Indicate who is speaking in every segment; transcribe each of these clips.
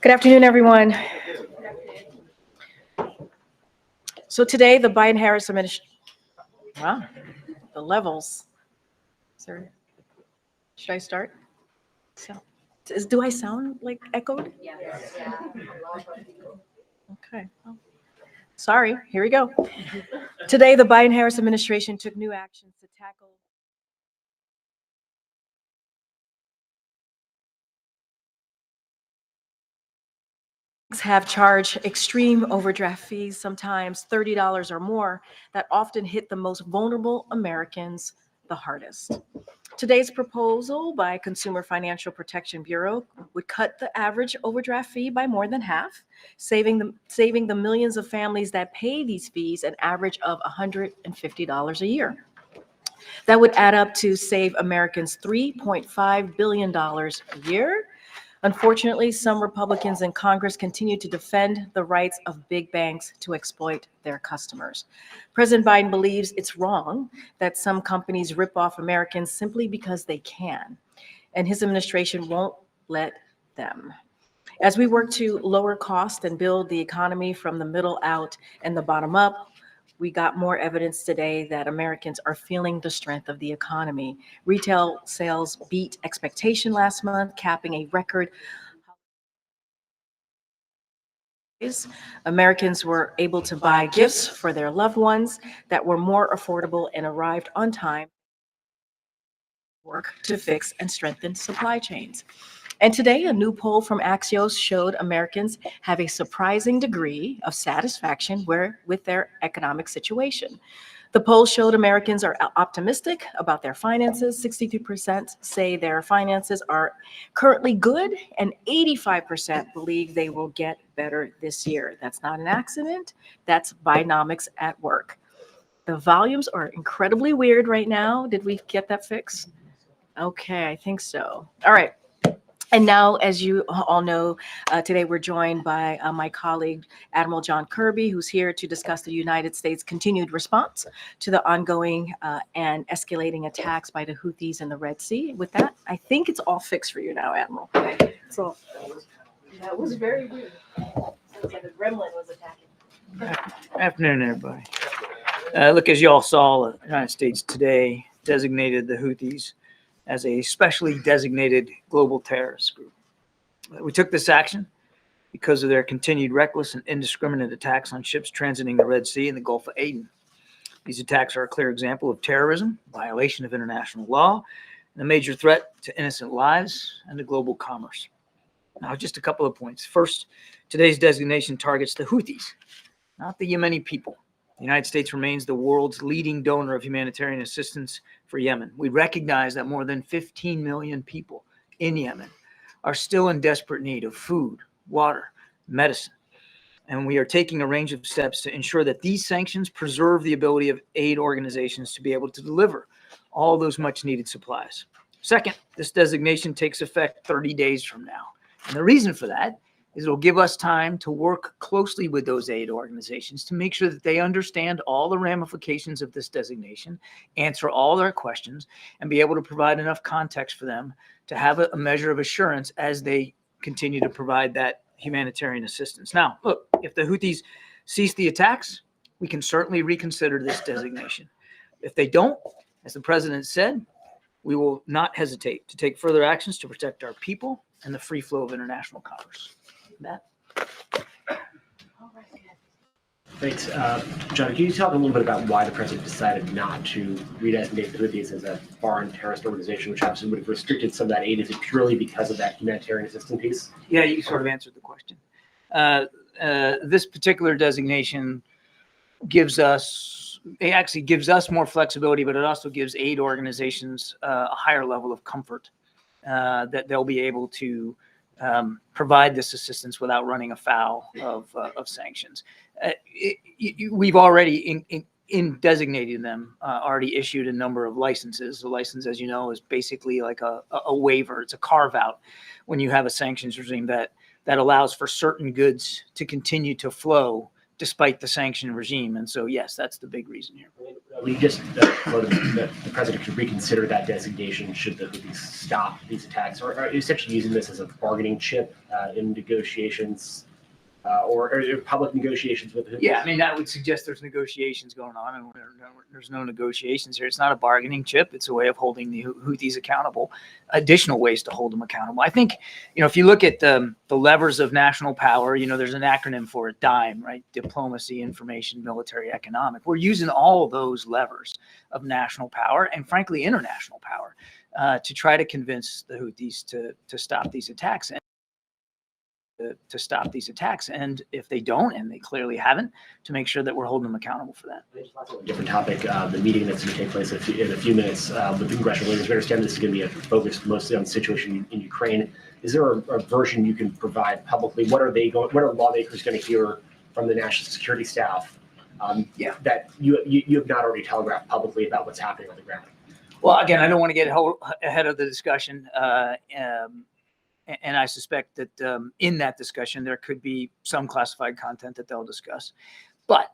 Speaker 1: Good afternoon, everyone. So today, the Biden-Harris administration, wow, the levels. Sorry. Should I start? So, do I sound like echoed? Yeah. Okay. Well, sorry, here we go. Today, the Biden-Harris administration took new actions to tackle have charged extreme overdraft fees, sometimes $30 or more, that often hit the most vulnerable Americans the hardest. Today's proposal by Consumer Financial Protection Bureau would cut the average overdraft fee by more than half, saving the millions of families that pay these fees an average of $150 a year. That would add up to save Americans $3.5 billion a year. Unfortunately, some Republicans in Congress continue to defend the rights of big banks to exploit their customers. President Biden believes it's wrong that some companies rip off Americans simply because they can, and his administration won't let them. As we work to lower costs and build the economy from the middle out and the bottom up, we got more evidence today that Americans are feeling the strength of the economy. Retail sales beat expectation last month, capping a record. Americans were able to buy gifts for their loved ones that were more affordable and arrived on time. Work to fix and strengthen supply chains. And today, a new poll from Axios showed Americans have a surprising degree of satisfaction with their economic situation. The poll showed Americans are optimistic about their finances. 62% say their finances are currently good, and 85% believe they will get better this year. That's not an accident. That's Bidenomics at work. The volumes are incredibly weird right now. Did we get that fixed? Okay, I think so. All right. And now, as you all know, today we're joined by my colleague, Admiral John Kirby, who's here to discuss the United States' continued response to the ongoing and escalating attacks by the Houthis in the Red Sea. With that, I think it's all fixed for you now, Admiral. So that was very weird. Sounds like a gremlin was attacking.
Speaker 2: Afternoon, everybody. Look, as you all saw, the United States today designated the Houthis as a specially designated global terrorist group. We took this action because of their continued reckless and indiscriminate attacks on ships transiting the Red Sea and the Gulf of Aden. These attacks are a clear example of terrorism, violation of international law, and a major threat to innocent lives and to global commerce. Now, just a couple of points. First, today's designation targets the Houthis, not the Yemeni people. The United States remains the world's leading donor of humanitarian assistance for Yemen. We recognize that more than 15 million people in Yemen are still in desperate need of food, water, medicine. And we are taking a range of steps to ensure that these sanctions preserve the ability of aid organizations to be able to deliver all those much needed supplies. Second, this designation takes effect 30 days from now. And the reason for that is it'll give us time to work closely with those aid organizations to make sure that they understand all the ramifications of this designation, answer all their questions, and be able to provide enough context for them to have a measure of assurance as they continue to provide that humanitarian assistance. Now, look, if the Houthis cease the attacks, we can certainly reconsider this designation. If they don't, as the president said, we will not hesitate to take further actions to protect our people and the free flow of international commerce. Matt?
Speaker 3: Thanks. John, can you talk a little bit about why the president decided not to redesignate the Houthis as a foreign terrorist organization, which obviously would have restricted some of that aid? Is it purely because of that humanitarian assistance piece?
Speaker 2: Yeah, you sort of answered the question. This particular designation actually gives us more flexibility, but it also gives aid organizations a higher level of comfort that they'll be able to provide this assistance without running afoul of sanctions. We've already, in designating them, already issued a number of licenses. The license, as you know, is basically like a waiver. It's a carve out when you have a sanctions regime that allows for certain goods to continue to flow despite the sanction regime. And so, yes, that's the big reason here.
Speaker 3: We just the president could reconsider that designation should the Houthis stop these attacks, or are essentially using this as a bargaining chip in negotiations or public negotiations with the Houthis?
Speaker 2: Yeah, I mean, that would suggest there's negotiations going on, and there's no negotiations here. It's not a bargaining chip. It's a way of holding the Houthis accountable, additional ways to hold them accountable. I think, if you look at the levers of national power, there's an acronym for it, DIME, right? Diplomacy, information, military, economic. We're using all of those levers of national power and, frankly, international power to try to convince the Houthis to stop these attacks. To stop these attacks, and if they don't, and they clearly haven't, to make sure that we're holding them accountable for that.
Speaker 3: A different topic, the meeting that's going to take place in a few minutes with the congressional leaders. We understand this is going to be focused mostly on the situation in Ukraine. Is there a version you can provide publicly? What are lawmakers going to hear from the national security staff that you have not already telegraphed publicly about what's happening on the ground?
Speaker 2: Well, again, I don't want to get ahead of the discussion. And I suspect that in that discussion, there could be some classified content that they'll discuss. But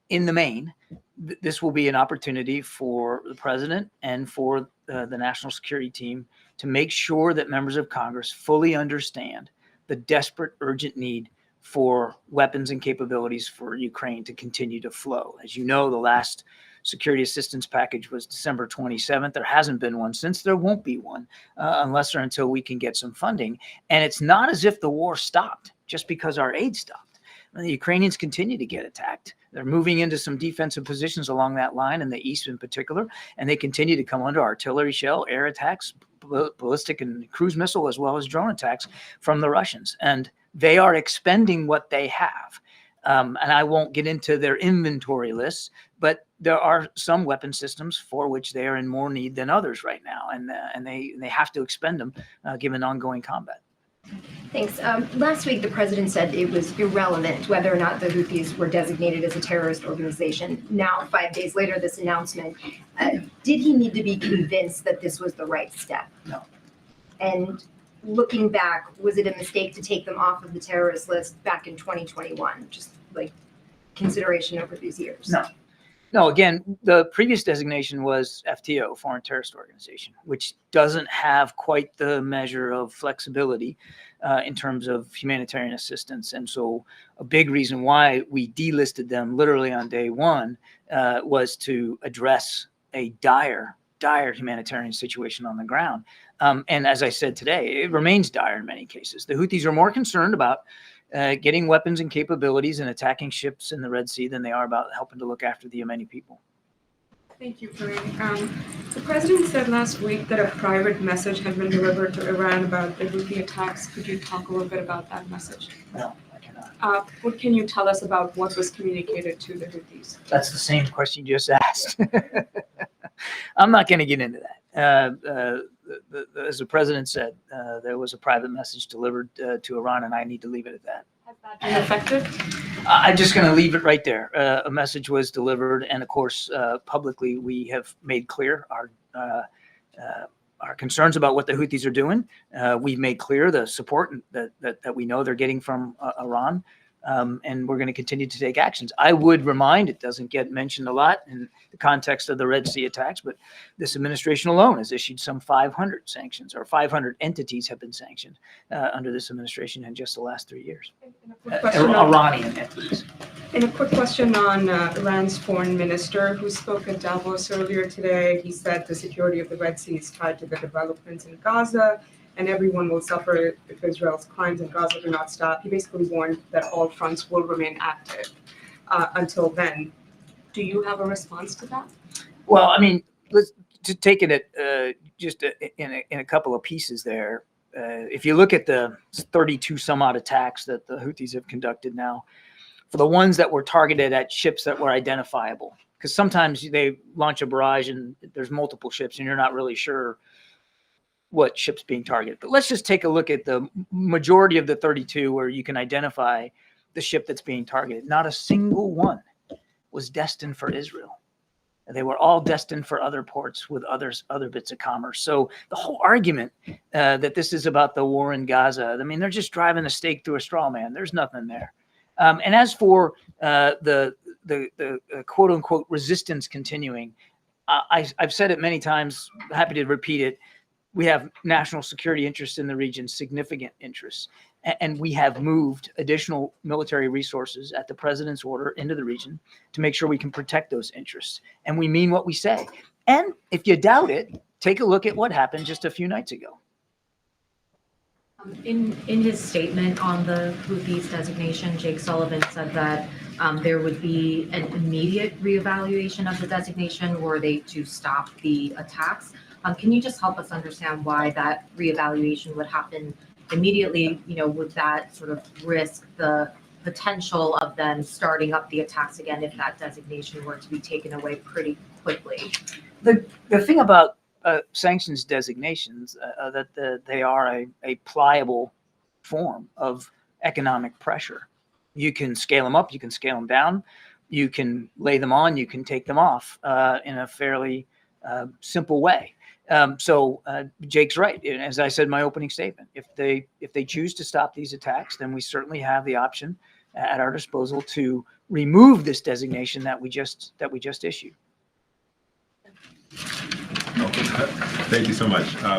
Speaker 2: in the main, this will be an opportunity for the president and for the national security team to make sure that members of Congress fully understand the desperate, urgent need for weapons and capabilities for Ukraine to continue to flow. As you know, the last security assistance package was December 27th. There hasn't been one since. There won't be one unless or until we can get some funding. And it's not as if the war stopped just because our aid stopped. The Ukrainians continue to get attacked. They're moving into some defensive positions along that line, in the east in particular, and they continue to come under artillery shell, air attacks, ballistic and cruise missile, as well as drone attacks from the Russians. And they are expending what they have. And I won't get into their inventory lists, but there are some weapon systems for which they are in more need than others right now, and they have to expend them given ongoing combat.
Speaker 4: Thanks. Last week, the president said it was irrelevant whether or not the Houthis were designated as a terrorist organization. Now, 5 days later, this announcement, did he need to be convinced that this was the right step?
Speaker 2: No.
Speaker 4: And looking back, was it a mistake to take them off of the terrorist list back in 2021? Just like consideration over these years?
Speaker 2: No, again, the previous designation was FTO, Foreign Terrorist Organization, which doesn't have quite the measure of flexibility in terms of humanitarian assistance. And so a big reason why we delisted them literally on day one was to address a dire humanitarian situation on the ground. And as I said today, it remains dire in many cases. The Houthis are more concerned about getting weapons and capabilities and attacking ships in the Red Sea than they are about helping to look after the Yemeni people.
Speaker 5: Thank you, Kareem. The president said last week that a private message had been delivered to Iran about the Houthi attacks. Could you talk a little bit about that message?
Speaker 2: No, I cannot.
Speaker 5: What can you tell us about what was communicated to the Houthis?
Speaker 2: That's the same question you just asked. I'm not going to get into that. As the president said, there was a private message delivered to Iran, and I need to leave it at that.
Speaker 5: Has that been effective?
Speaker 2: I'm just going to leave it right there. A message was delivered, and of course, publicly, we have made clear our concerns about what the Houthis are doing. We've made clear the support that we know they're getting from Iran, and we're going to continue to take actions. I would remind, it doesn't get mentioned a lot in the context of the Red Sea attacks, but this administration alone has issued some 500 sanctions, or 500 entities have been sanctioned under this administration in just the last 3 years.
Speaker 5: And a quick question
Speaker 2: Iranian entities.
Speaker 5: And a quick question on Iran's foreign minister, who spoke at Davos earlier today. He said the security of the Red Sea is tied to the developments in Gaza, and everyone will suffer if Israel's crimes in Gaza do not stop. He basically warned that all fronts will remain active until then. Do you have a response to that?
Speaker 2: Well, I mean, let's just take it just in a couple of pieces there. If you look at the 32 some odd attacks that the Houthis have conducted now, for the ones that were targeted at ships that were identifiable, because sometimes they launch a barrage and there's multiple ships and you're not really sure what ship's being targeted. But let's just take a look at the majority of the 32 where you can identify the ship that's being targeted. Not a single one was destined for Israel. They were all destined for other ports with other bits of commerce. So the whole argument that this is about the war in Gaza, I mean, they're just driving a stake through a straw man. There's nothing there. And as for the quote unquote resistance continuing, I've said it many times, happy to repeat it. We have national security interests in the region, significant interests. And we have moved additional military resources at the president's order into the region to make sure we can protect those interests. And we mean what we say. And if you doubt it, take a look at what happened just a few nights ago.
Speaker 6: In his statement on the Houthis designation, Jake Sullivan said that there would be an immediate reevaluation of the designation were they to stop the attacks. Can you just help us understand why that reevaluation would happen immediately? You know, would that sort of risk the potential of them starting up the attacks again if that designation were to be taken away pretty quickly?
Speaker 2: The thing about sanctions designations that they are a pliable form of economic pressure. You can scale them up, you can scale them down, you can lay them on, you can take them off in a fairly simple way. So Jake's right. As I said in my opening statement, if they choose to stop these attacks, then we certainly have the option at our disposal to remove this designation that we just issued.
Speaker 7: Okay. Thank you so much. I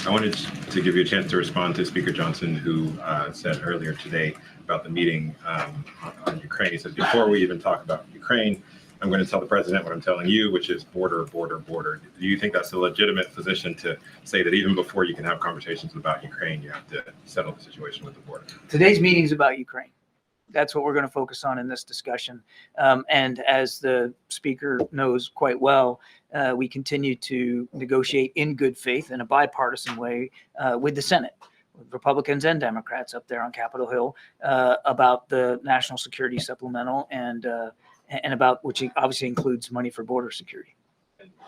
Speaker 7: wanted to give you a chance to respond to Speaker Johnson, who said earlier today about the meeting on Ukraine. He said, before we even talk about Ukraine, I'm going to tell the president what I'm telling you, which is border, border, border. Do you think that's a legitimate position to say that even before you can have conversations about Ukraine, you have to settle the situation with the border?
Speaker 2: Today's meeting is about Ukraine. That's what we're going to focus on in this discussion. And as the speaker knows quite well, we continue to negotiate in good faith in a bipartisan way with the Senate, with Republicans and Democrats up there on Capitol Hill about the national security supplemental and about, which obviously includes money for border security.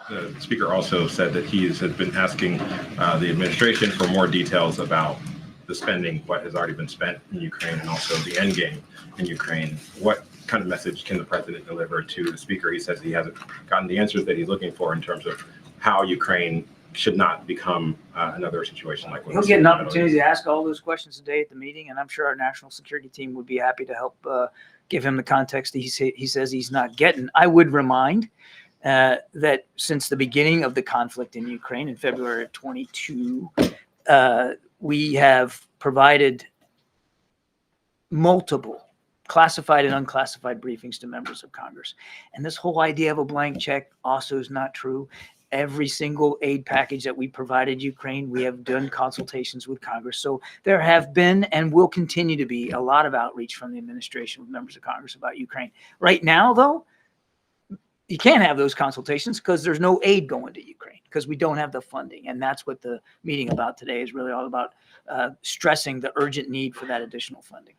Speaker 7: The speaker also said that he has been asking the administration for more details about the spending, what has already been spent in Ukraine, and also the end game in Ukraine. What kind of message can the president deliver to the speaker? He says he hasn't gotten the answers that he's looking for in terms of how Ukraine should not become another situation like what
Speaker 2: He'll get an opportunity to ask all those questions today at the meeting, and I'm sure our national security team would be happy to help give him the context that he says he's not getting. I would remind that since the beginning of the conflict in Ukraine in February of 22, we have provided multiple classified and unclassified briefings to members of Congress. And this whole idea of a blank check also is not true. Every single aid package that we provided Ukraine, we have done consultations with Congress. So there have been and will continue to be a lot of outreach from the administration with members of Congress about Ukraine. Right now, though, you can't have those consultations because there's no aid going to Ukraine because we don't have the funding. And that's what the meeting about today is really all about, stressing the urgent need for that additional funding.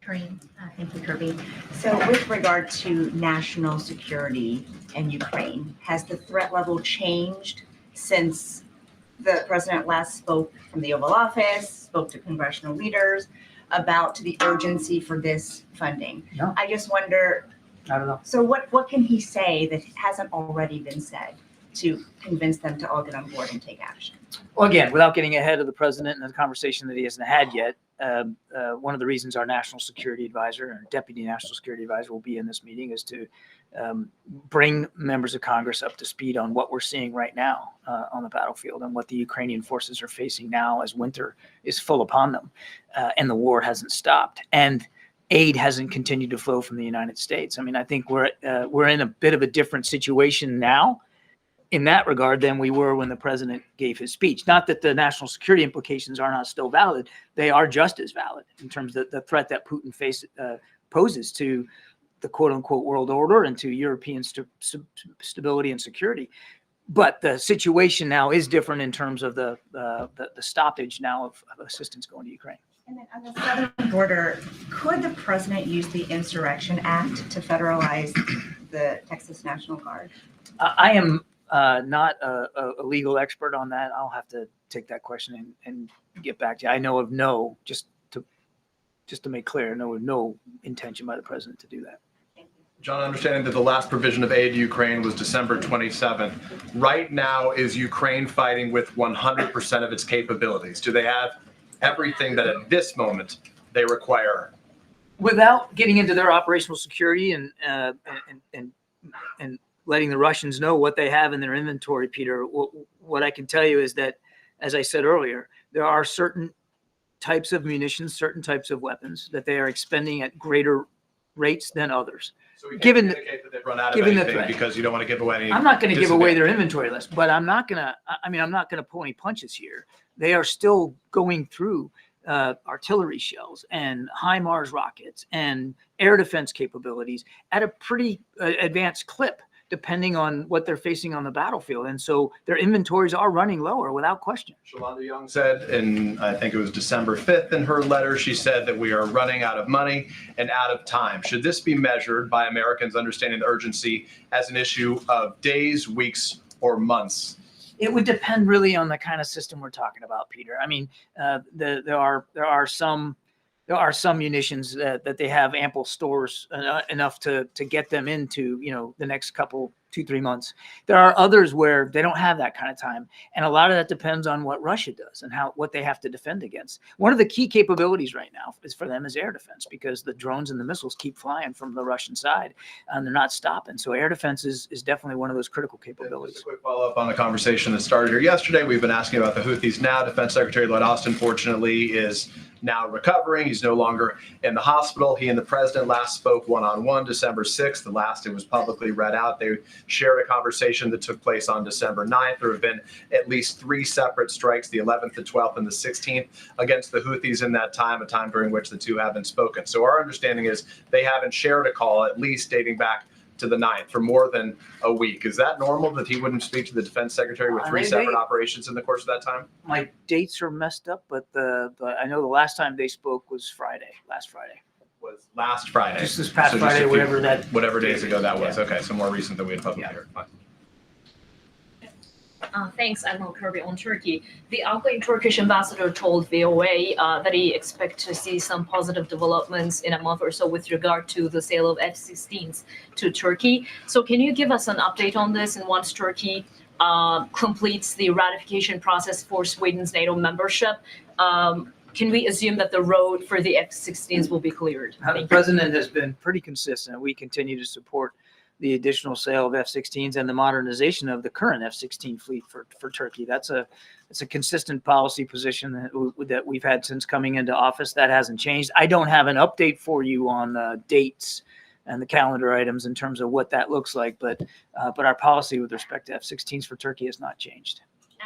Speaker 6: Ukraine. Thank you, Kirby.
Speaker 8: So with regard to national security in Ukraine, has the threat level changed since the president last spoke from the Oval Office, spoke to congressional leaders about the urgency for this funding?
Speaker 2: No.
Speaker 8: I just wonder,
Speaker 2: I don't know.
Speaker 8: so what can he say that hasn't already been said to convince them to all get on board and take action?
Speaker 2: Well, again, without getting ahead of the president and the conversation that he hasn't had yet, one of the reasons our national security advisor or deputy national security advisor will be in this meeting is to bring members of Congress up to speed on what we're seeing right now on the battlefield and what the Ukrainian forces are facing now as winter is full upon them and the war hasn't stopped. And aid hasn't continued to flow from the United States. I mean, I think we're in a bit of a different situation now in that regard than we were when the president gave his speech. Not that the national security implications are not still valid. They are just as valid in terms of the threat that Putin poses to the quote unquote world order and to European stability and security. But the situation now is different in terms of the stoppage now of assistance going to Ukraine.
Speaker 8: And then on the southern border, could the president use the Insurrection Act to federalize the Texas National Guard?
Speaker 2: I am not a legal expert on that. I'll have to take that question and get back to you. I know of just to make clear, no intention by the president to do that.
Speaker 9: John, understanding that the last provision of aid to Ukraine was December 27th. Right now, is Ukraine fighting with 100% of its capabilities? Do they have everything that at this moment they require?
Speaker 2: Without getting into their operational security and letting the Russians know what they have in their inventory, Peter, what I can tell you is that, as I said earlier, there are certain types of munitions, certain types of weapons that they are expending at greater rates than others.
Speaker 9: So we can't
Speaker 2: Given
Speaker 9: communicate that they've run out of
Speaker 2: given the
Speaker 9: anything
Speaker 2: threat.
Speaker 9: because you don't want to give away any.
Speaker 2: I'm not going to give away their
Speaker 9: disadvantage.
Speaker 2: inventory list, but I'm not going to pull any punches here. They are still going through artillery shells and HIMARS rockets and air defense capabilities at a pretty advanced clip, depending on what they're facing on the battlefield. And so their inventories are running lower without question.
Speaker 9: Shalonda Young said, and I think it was December 5th in her letter, she said that we are running out of money and out of time. Should this be measured by Americans understanding the urgency as an issue of days, weeks, or months?
Speaker 2: It would depend really on the kind of system we're talking about, Peter. I mean, there are some munitions that they have ample stores enough to get them into, the next couple, 2-3 months. There are others where they don't have that kind of time. And a lot of that depends on what Russia does and what they have to defend against. One of the key capabilities right now for them is air defense, because the drones and the missiles keep flying from the Russian side and they're not stopping. So air defense is definitely one of those critical capabilities.
Speaker 9: Just a quick follow-up on the conversation that started here yesterday. We've been asking about the Houthis now. Defense Secretary Lloyd Austin, fortunately, is now recovering. He's no longer in the hospital. He and the president last spoke one-on-one December 6th. The last it was publicly read out. They shared a conversation that took place on December 9th. There have been at least 3 separate strikes, the 11th, the 12th, and the 16th, against the Houthis in that time, a time during which the two haven't spoken. So our understanding is they haven't shared a call, at least dating back to the 9th, for more than a week. Is that normal that he wouldn't speak to the defense secretary with 3 separate operations in the course of that time?
Speaker 2: My dates are messed up, but I know the last time they spoke was last Friday.
Speaker 9: Was last Friday.
Speaker 2: Just this past
Speaker 9: So
Speaker 2: Friday,
Speaker 9: whatever days ago that was. Okay, so more recent than we had publicly heard. Fine.
Speaker 10: Thanks, Admiral Kirby. On Turkey, the outgoing Turkish ambassador told VOA that he expects to see some positive developments in a month or so with regard to the sale of F-16s to Turkey. So can you give us an update on this? And once Turkey completes the ratification process for Sweden's NATO membership, can we assume that the road for the F-16s will be cleared?
Speaker 2: The president has been pretty consistent. We continue to support the additional sale of F-16s and the modernization of the current F-16 fleet for Turkey. It's a consistent policy position that we've had since coming into office. That hasn't changed. I don't have an update for you on dates and the calendar items in terms of what that looks like, but our policy with respect to F-16s for Turkey has not changed.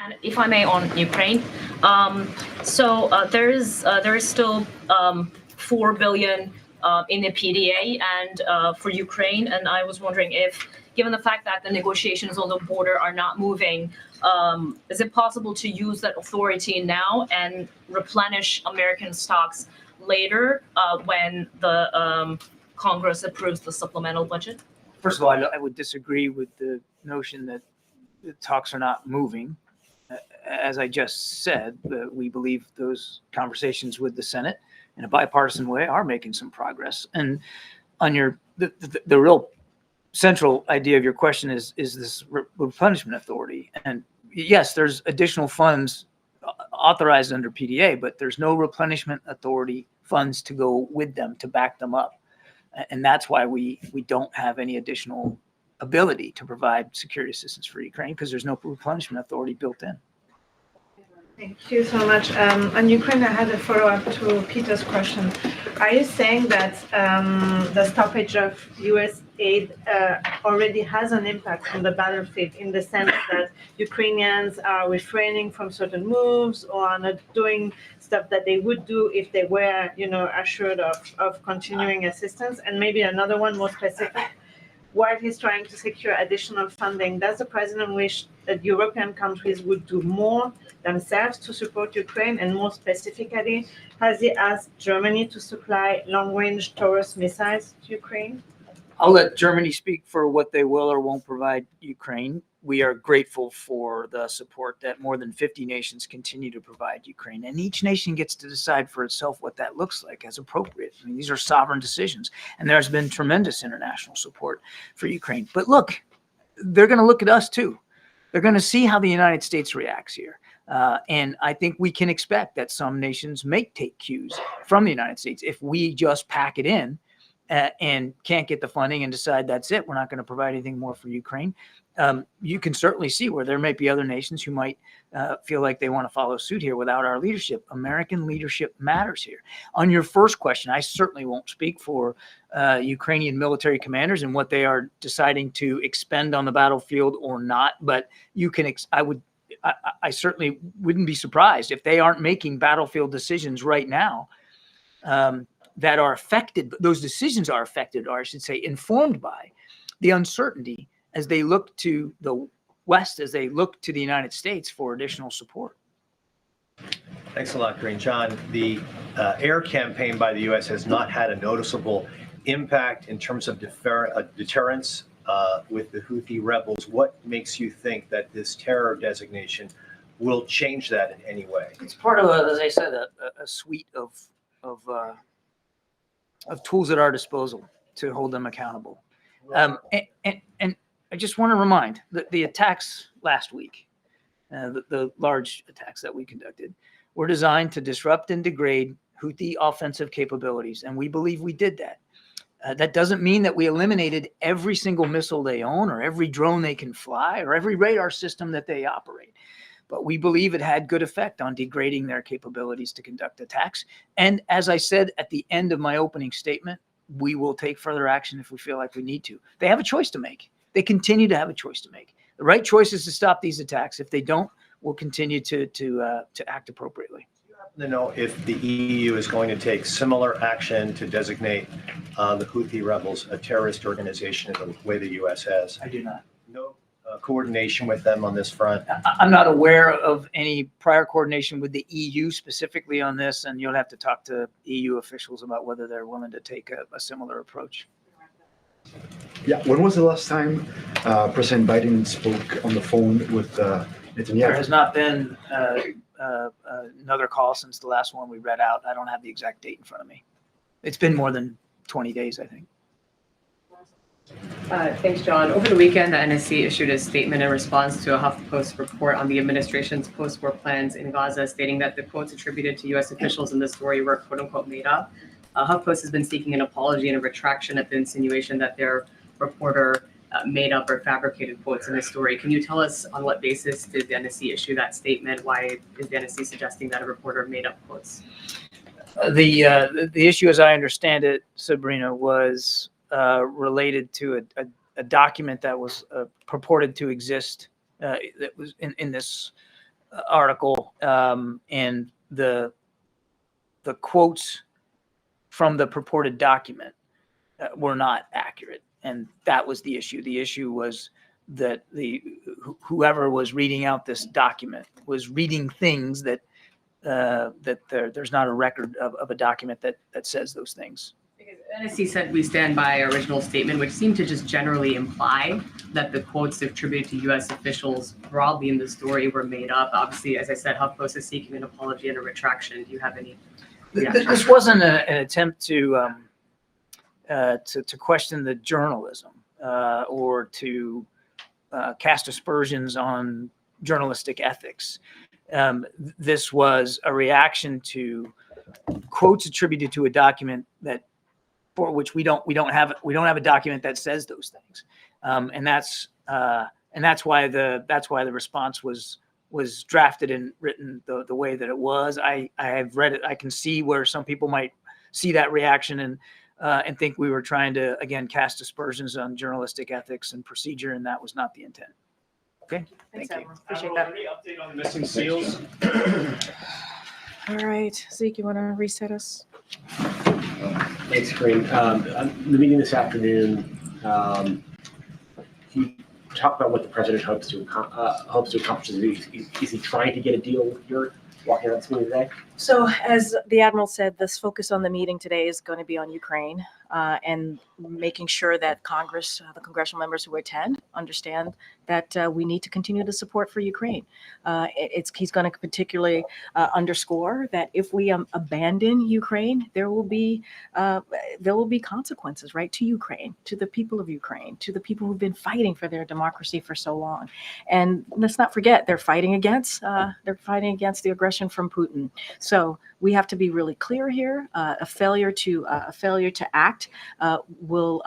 Speaker 10: And if I may, on Ukraine, there is still $4 billion in the PDA and for Ukraine. And I was wondering if, given the fact that the negotiations on the border are not moving, is it possible to use that authority now and replenish American stocks later when the Congress approves the supplemental budget?
Speaker 2: First of all, I would disagree with the notion that the talks are not moving. As I just said, we believe those conversations with the Senate in a bipartisan way are making some progress. And on the real central idea of your question is this replenishment authority. And yes, there's additional funds authorized under PDA, but there's no replenishment authority funds to go with them to back them up. And that's why we don't have any additional ability to provide security assistance for Ukraine, because there's no replenishment authority built in.
Speaker 11: Thank you so much. On Ukraine, I had a follow-up to Peter's question. Are you saying that the stoppage of U.S. aid already has an impact on the battlefield, in the sense that Ukrainians are refraining from certain moves or are not doing stuff that they would do if they were, assured of continuing assistance? And maybe another one more specific. While he's trying to secure additional funding, does the president wish that European countries would do more themselves to support Ukraine? And more specifically, has he asked Germany to supply long-range Taurus missiles to Ukraine?
Speaker 2: I'll let Germany speak for what they will or won't provide Ukraine. We are grateful for the support that more than 50 nations continue to provide Ukraine. And each nation gets to decide for itself what that looks like as appropriate. I mean, these are sovereign decisions. And there's been tremendous international support for Ukraine. But look, they're going to look at us too. They're going to see how the United States reacts here. And I think we can expect that some nations may take cues from the United States. If we just pack it in and can't get the funding and decide that's it, we're not going to provide anything more for Ukraine. You can certainly see where there might be other nations who might feel like they want to follow suit here without our leadership. American leadership matters here. On your first question, I certainly won't speak for Ukrainian military commanders and what they are deciding to expend on the battlefield or not. But you can, I certainly wouldn't be surprised if they aren't making battlefield decisions right now that are affected. Those decisions are affected, or I should say, informed by the uncertainty as they look to the West, as they look to the United States for additional support.
Speaker 9: Thanks a lot, Green. John, the air campaign by the U.S. has not had a noticeable impact in terms of deterrence with the Houthi rebels. What makes you think that this terror designation will change that in any way?
Speaker 2: It's part of, as I said, a suite of tools at our disposal to hold them accountable. And I just want to remind that the attacks last week, the large attacks that we conducted, were designed to disrupt and degrade Houthi offensive capabilities, and we believe we did that. That doesn't mean that we eliminated every single missile they own or every drone they can fly or every radar system that they operate. But we believe it had good effect on degrading their capabilities to conduct attacks. And as I said at the end of my opening statement, we will take further action if we feel like we need to. They have a choice to make. They continue to have a choice to make. The right choice is to stop these attacks. If they don't, we'll continue to act appropriately.
Speaker 9: To know if the EU is going to take similar action to designate the Houthi rebels a terrorist organization in the way the U.S. has.
Speaker 2: I do not.
Speaker 9: No coordination with them on this front.
Speaker 2: I'm not aware of any prior coordination with the EU specifically on this, and you'll have to talk to EU officials about whether they're willing to take a similar approach.
Speaker 12: Yeah, when was the last time President Biden spoke on the phone with Netanyahu?
Speaker 2: There has not been another call since the last one we read out. I don't have the exact date in front of me. It's been more than 20 days, I think.
Speaker 13: Thanks, John. Over the weekend, the NSC issued a statement in response to a HuffPost report on the administration's post-war plans in Gaza, stating that the quotes attributed to U.S. officials in the story were quote-unquote made up. HuffPost has been seeking an apology and a retraction at the insinuation that their reporter made up or fabricated quotes in the story. Can you tell us on what basis did the NSC issue that statement? Why is the NSC suggesting that a reporter made up quotes?
Speaker 2: The issue, as I understand it, Sabrina, was related to a document that was purported to exist that was in this article, and the quotes from the purported document were not accurate, and that was the issue. The issue was that whoever was reading out this document was reading things that there's not a record of a document that says those things.
Speaker 13: Because NSC said we stand by our original statement, which seemed to just generally imply that the quotes attributed to U.S. officials broadly in the story were made up. Obviously, as I said, HuffPost is seeking an apology and a retraction. Do you have any reaction?
Speaker 2: This wasn't an attempt to question the journalism or to cast aspersions on journalistic ethics. This was a reaction to quotes attributed to a document for which we don't have a document that says those things, and that's why the response was drafted and written the way that it was. I have read it. I can see where some people might see that reaction and think we were trying to, again, cast aspersions on journalistic ethics and procedure, and that was not the intent. Okay,
Speaker 1: Thanks,
Speaker 2: thank you.
Speaker 1: Admiral. Appreciate that.
Speaker 3: Any update on the missing SEALs?
Speaker 1: All right, Zeke, you want to reset us?
Speaker 3: Thanks, Corinne. The meeting this afternoon, he talked about what the president hopes to accomplish. Is he trying to get a deal here, walking out this meeting today?
Speaker 1: So as the Admiral said, this focus on the meeting today is going to be on Ukraine and making sure that Congress, the congressional members who attend, understand that we need to continue the support for Ukraine. He's going to particularly underscore that if we abandon Ukraine, there will be consequences, right, to Ukraine, to the people of Ukraine, to the people who've been fighting for their democracy for so long. And let's not forget, they're fighting against the aggression from Putin. So we have to be really clear here. A failure to act will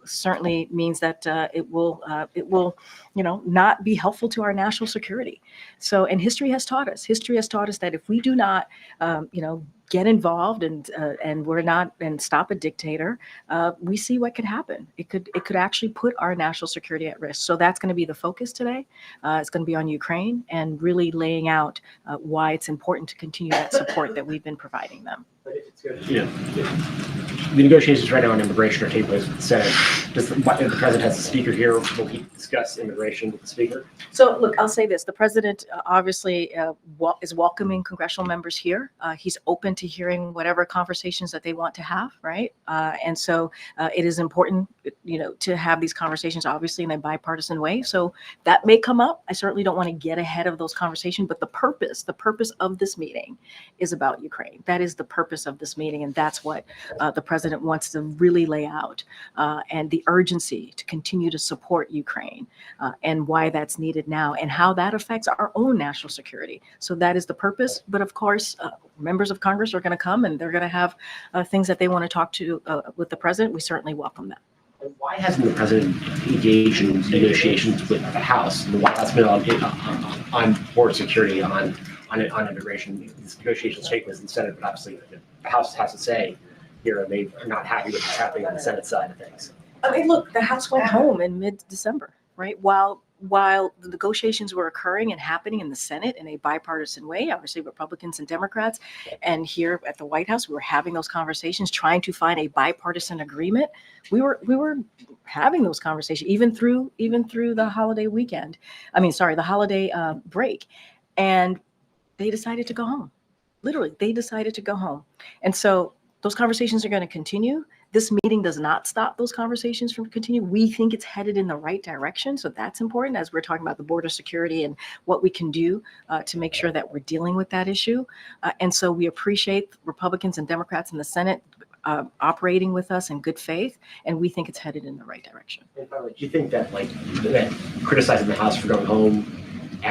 Speaker 1: certainly means that it will not be helpful to our national security. So, and history has taught us that if we do not get involved and we're not and stop a dictator, we see what could happen. It could actually put our national security at risk. So that's going to be the focus today. It's going to be on Ukraine and really laying out why it's important to continue that support that we've been providing them.
Speaker 3: The negotiations right now on immigration are taking place with the Senate. The president has the speaker here. Will he discuss immigration with the speaker?
Speaker 1: So look, I'll say this. The president obviously is welcoming congressional members here. He's open to hearing whatever conversations that they want to have, right? And so it is important, to have these conversations, obviously, in a bipartisan way. So that may come up. I certainly don't want to get ahead of those conversations, but the purpose of this meeting is about Ukraine. That is the purpose of this meeting, and that's what the president wants to really lay out, and the urgency to continue to support Ukraine, and why that's needed now, and how that affects our own national security. So that is the purpose. But of course, members of Congress are going to come, and they're going to have things that they want to talk to with the president. We certainly welcome that.
Speaker 3: Why hasn't the president engaged in negotiations with the House? The White House been on border security, on immigration. These negotiations take place in the Senate, but obviously the House has to say here, and they are not happy with what's happening on the Senate side of things.
Speaker 1: I mean, look, the House went home in mid-December, right? While the negotiations were occurring and happening in the Senate in a bipartisan way, obviously Republicans and Democrats, and here at the White House, we were having those conversations, trying to find a bipartisan agreement. We were having those conversations even through the holiday weekend. The holiday break, and they decided to go home. Literally, they decided to go home, and so those conversations are going to continue. This meeting does not stop those conversations from continuing. We think it's headed in the right direction. So that's important as we're talking about the border security and what we can do to make sure that we're dealing with that issue. And so we appreciate Republicans and Democrats in the Senate operating with us in good faith, and we think it's headed in the right direction.
Speaker 3: And finally, do you think that that criticizing the House for going home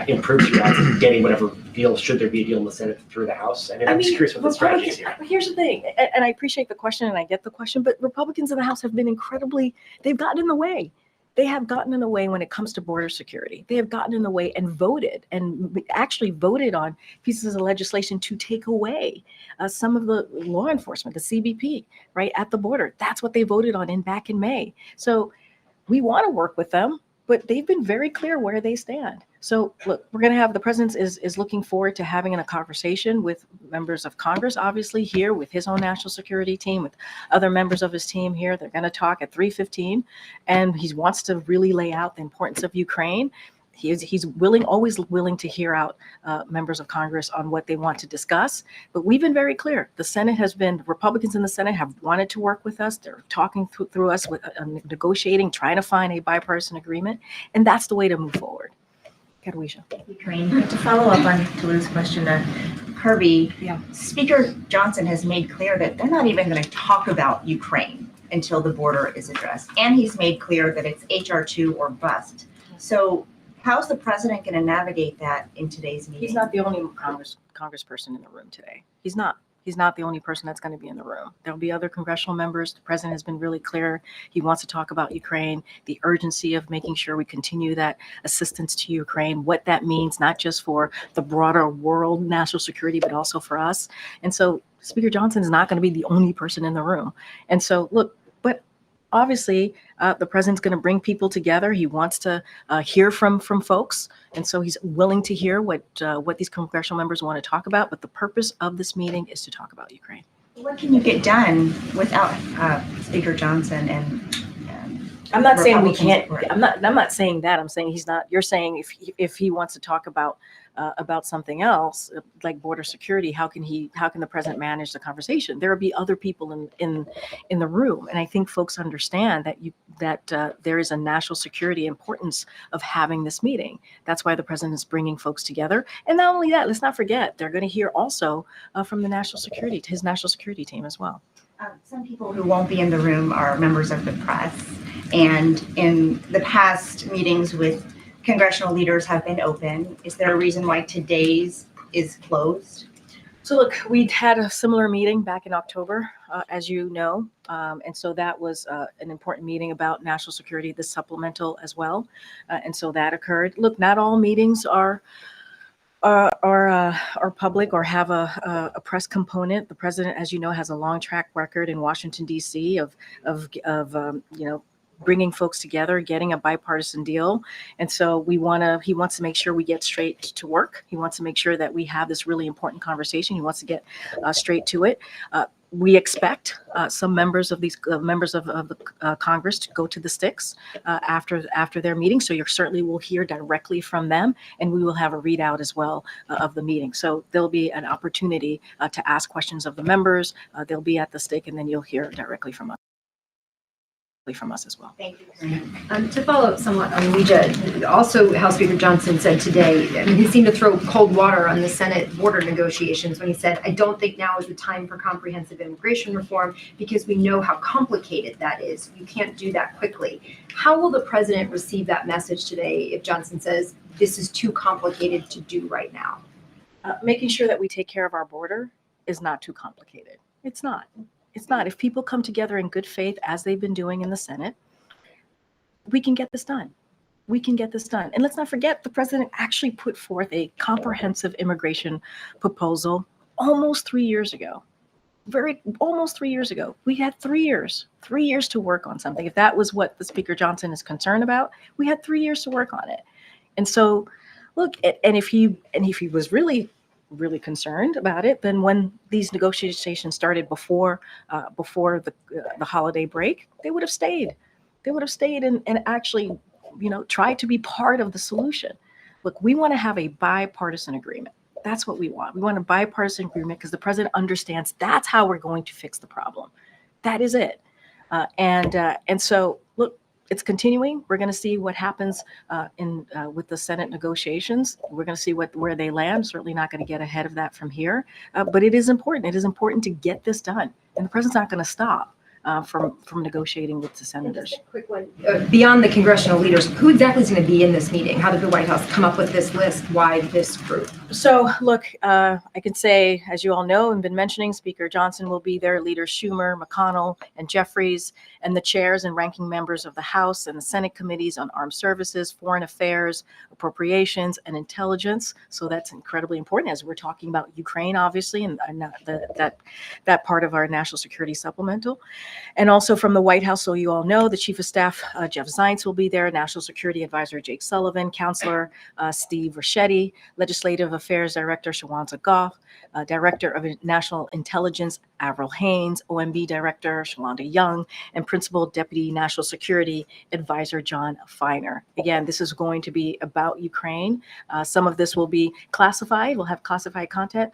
Speaker 3: improves your odds of getting whatever deal, should there be a deal in the Senate through the House? I'm just curious what the strategy is here.
Speaker 1: Here's the thing, and I appreciate the question and I get the question, but Republicans in the House have been they've gotten in the way. They have gotten in the way when it comes to border security. They have gotten in the way and actually voted on pieces of legislation to take away some of the law enforcement, the CBP, right, at the border. That's what they voted on back in May. So we want to work with them, but they've been very clear where they stand. So look, we're going to have, the president is looking forward to having a conversation with members of Congress, obviously here with his own national security team, with other members of his team here. They're going to talk at 3:15, and he wants to really lay out the importance of Ukraine. He's always willing to hear out members of Congress on what they want to discuss. But we've been very clear. Republicans in the Senate have wanted to work with us. They're talking through us with negotiating, trying to find a bipartisan agreement. And that's the way to move forward. Kadwisha.
Speaker 8: Ukraine. To follow up on Talu's question, Kirby,
Speaker 1: Yeah.
Speaker 8: Speaker Johnson has made clear that they're not even going to talk about Ukraine until the border is addressed. And he's made clear that it's HR2 or bust. So how's the president going to navigate that in today's meeting?
Speaker 1: He's not the only congressperson in the room today. He's not. He's not the only person that's going to be in the room. There'll be other congressional members. The president has been really clear. He wants to talk about Ukraine, the urgency of making sure we continue that assistance to Ukraine, what that means, not just for the broader world national security, but also for us. And so Speaker Johnson is not going to be the only person in the room. And so, look, but obviously, the president's going to bring people together. He wants to hear from folks, and so he's willing to hear what these congressional members want to talk about. But the purpose of this meeting is to talk about Ukraine.
Speaker 8: What can you get done without Speaker Johnson and
Speaker 1: I'm not saying we
Speaker 8: Republicans
Speaker 1: can't.
Speaker 8: support?
Speaker 1: I'm not saying that. I'm saying he's not. You're saying if he wants to talk about something else like border security, how can the president manage the conversation? There will be other people in the room, and I think folks understand that there is a national security importance of having this meeting. That's why the president is bringing folks together, and not only that, let's not forget they're going to hear also from his national security team as well.
Speaker 8: Some people who won't be in the room are members of the press, and in the past meetings with congressional leaders have been open. Is there a reason why today's is closed?
Speaker 1: So look, we'd had a similar meeting back in October, as you know, and so that was an important meeting about national security, the supplemental as well, and so that occurred. Look, not all meetings are public or have a press component. The president, as you know, has a long track record in Washington D.C. of bringing folks together, getting a bipartisan deal, and so he wants to make sure we get straight to work. He wants to make sure that we have this really important conversation. He wants to get straight to it. We expect some members of the Congress to go to the sticks after their meeting. So you certainly will hear directly from them, and we will have a readout as well of the meeting. So there'll be an opportunity to ask questions of the members. They'll be at the stick, and then you'll hear directly from us as well.
Speaker 8: Thank you.
Speaker 4: To follow up somewhat on Weija, also House Speaker Johnson said today, I mean, he seemed to throw cold water on the Senate border negotiations when he said, I don't think now is the time for comprehensive immigration reform because we know how complicated that is. You can't do that quickly. How will the president receive that message today if Johnson says this is too complicated to do right now?
Speaker 1: Making sure that we take care of our border is not too complicated. It's not. It's not. If people come together in good faith, as they've been doing in the Senate, we can get this done. We can get this done. And let's not forget, the president actually put forth a comprehensive immigration proposal almost 3 years ago. Almost 3 years ago. We had 3 years to work on something. If that was what the Speaker Johnson is concerned about, we had 3 years to work on it. And so, look, and if he was really concerned about it, then when these negotiations started before the holiday break, they would have stayed. They would have stayed and actually, tried to be part of the solution. Look, we want to have a bipartisan agreement. That's what we want. We want a bipartisan agreement because the president understands that's how we're going to fix the problem. That is it. And so, look, it's continuing. We're going to see what happens with the Senate negotiations. We're going to see where they land. Certainly not going to get ahead of that from here. But it is important. It is important to get this done. And the president's not going to stop from negotiating with the senators.
Speaker 4: Just a quick one. Beyond the congressional leaders, who exactly is going to be in this meeting? How did the White House come up with this list? Why this group?
Speaker 1: So, look, I can say, as you all know and been mentioning, Speaker Johnson will be there, Leaders Schumer, McConnell, and Jeffries, and the chairs and ranking members of the House and the Senate committees on armed services, foreign affairs, appropriations, and intelligence. So that's incredibly important as we're talking about Ukraine, obviously, and that part of our national security supplemental. And also from the White House, so you all know, the Chief of Staff, Jeff Zients, will be there, National Security Advisor Jake Sullivan, Counselor Steve Ricchetti, Legislative Affairs Director Shawanta Goff, Director of National Intelligence Avril Haines, OMB Director Shalonda Young, and Principal Deputy National Security Advisor John Feiner. Again, this is going to be about Ukraine. Some of this will be classified, we'll have classified content,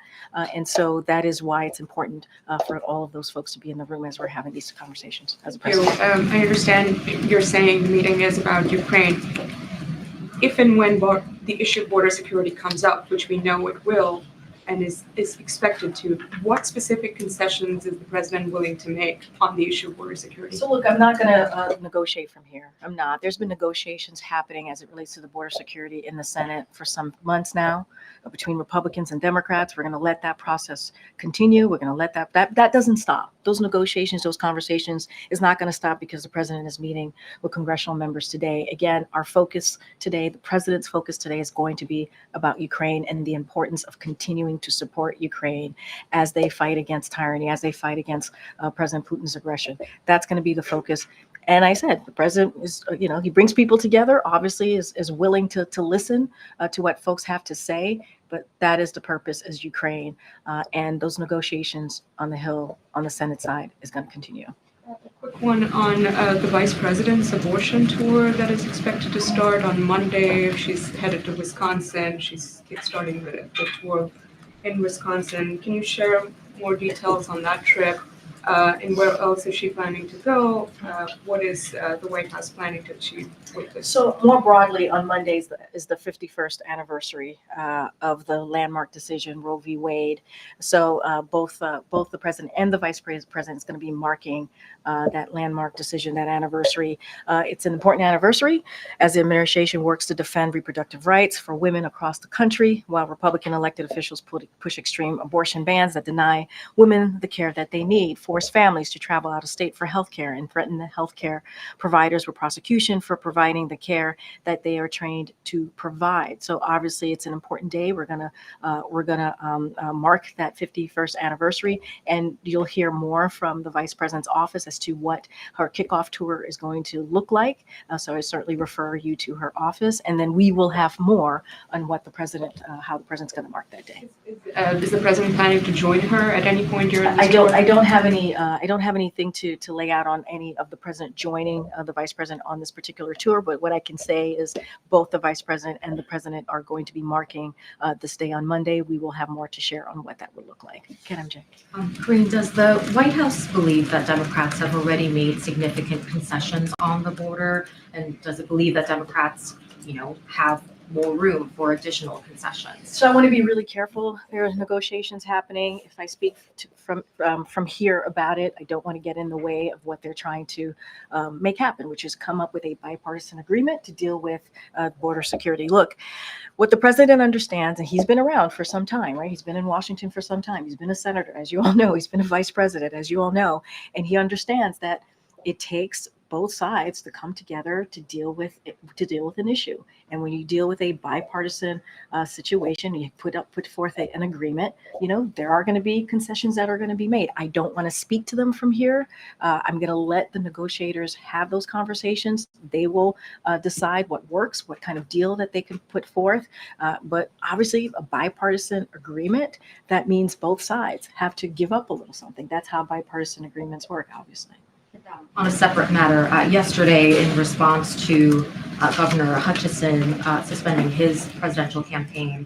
Speaker 1: and so that is why it's important for all of those folks to be in the room as we're having these conversations as a president.
Speaker 5: I understand you're saying the meeting is about Ukraine. If and when the issue of border security comes up, which we know it will, and is expected to, what specific concessions is the president willing to make on the issue of border security?
Speaker 1: So look, I'm not going to negotiate from here. I'm not. There's been negotiations happening as it relates to the border security in the Senate for some months now between Republicans and Democrats. We're going to let that process continue. We're going to let that doesn't stop. Those negotiations, those conversations is not going to stop because the president is meeting with congressional members today. Again, our focus today, the president's focus today is going to be about Ukraine and the importance of continuing to support Ukraine as they fight against tyranny, as they fight against President Putin's aggression. That's going to be the focus. And I said, the president is, he brings people together, obviously is willing to listen to what folks have to say, but that is the purpose is Ukraine. And those negotiations on the Hill, on the Senate side, is going to continue.
Speaker 5: A quick one on the vice president's abortion tour that is expected to start on Monday. She's headed to Wisconsin. She's kickstarting the tour in Wisconsin. Can you share more details on that trip? And where else is she planning to go? What is the White House planning to achieve with this?
Speaker 1: So more broadly, on Mondays is the 51st anniversary of the landmark decision, Roe v. Wade. So both the president and the vice president is going to be marking that landmark decision, that anniversary. It's an important anniversary as the administration works to defend reproductive rights for women across the country, while Republican elected officials push extreme abortion bans that deny women the care that they need, force families to travel out of state for health care, and threaten the health care providers with prosecution for providing the care that they are trained to provide. So obviously it's an important day. We're gonna mark that 51st anniversary, and you'll hear more from the vice president's office as to what her kickoff tour is going to look like. So I certainly refer you to her office, and then we will have more on what the president, how the president's going to mark that day.
Speaker 5: Is the president planning to join her at any point during this
Speaker 1: I
Speaker 5: tour?
Speaker 1: don't have anything to lay out on any of the president joining the vice president on this particular tour, but what I can say is both the vice president and the president are going to be marking this day on Monday. We will have more to share on what that would look like. Okay, MJ.
Speaker 6: Corinne, does the White House believe that Democrats have already made significant concessions on the border? And does it believe that Democrats, have more room for additional concessions?
Speaker 1: So I want to be really careful. There are negotiations happening. If I speak from here about it, I don't want to get in the way of what they're trying to make happen, which is come up with a bipartisan agreement to deal with border security. Look, what the president understands, and he's been around for some time, right? He's been in Washington for some time. He's been a senator, as you all know. He's been a vice president, as you all know. And he understands that it takes both sides to come together to deal with an issue. And when you deal with a bipartisan situation, you put forth an agreement, there are going to be concessions that are going to be made. I don't want to speak to them from here. I'm going to let the negotiators have those conversations. They will decide what works, what kind of deal that they can put forth. But obviously a bipartisan agreement, that means both sides have to give up a little something. That's how bipartisan agreements work, obviously.
Speaker 6: On a separate matter, yesterday, in response to Governor Hutchinson suspending his presidential campaign,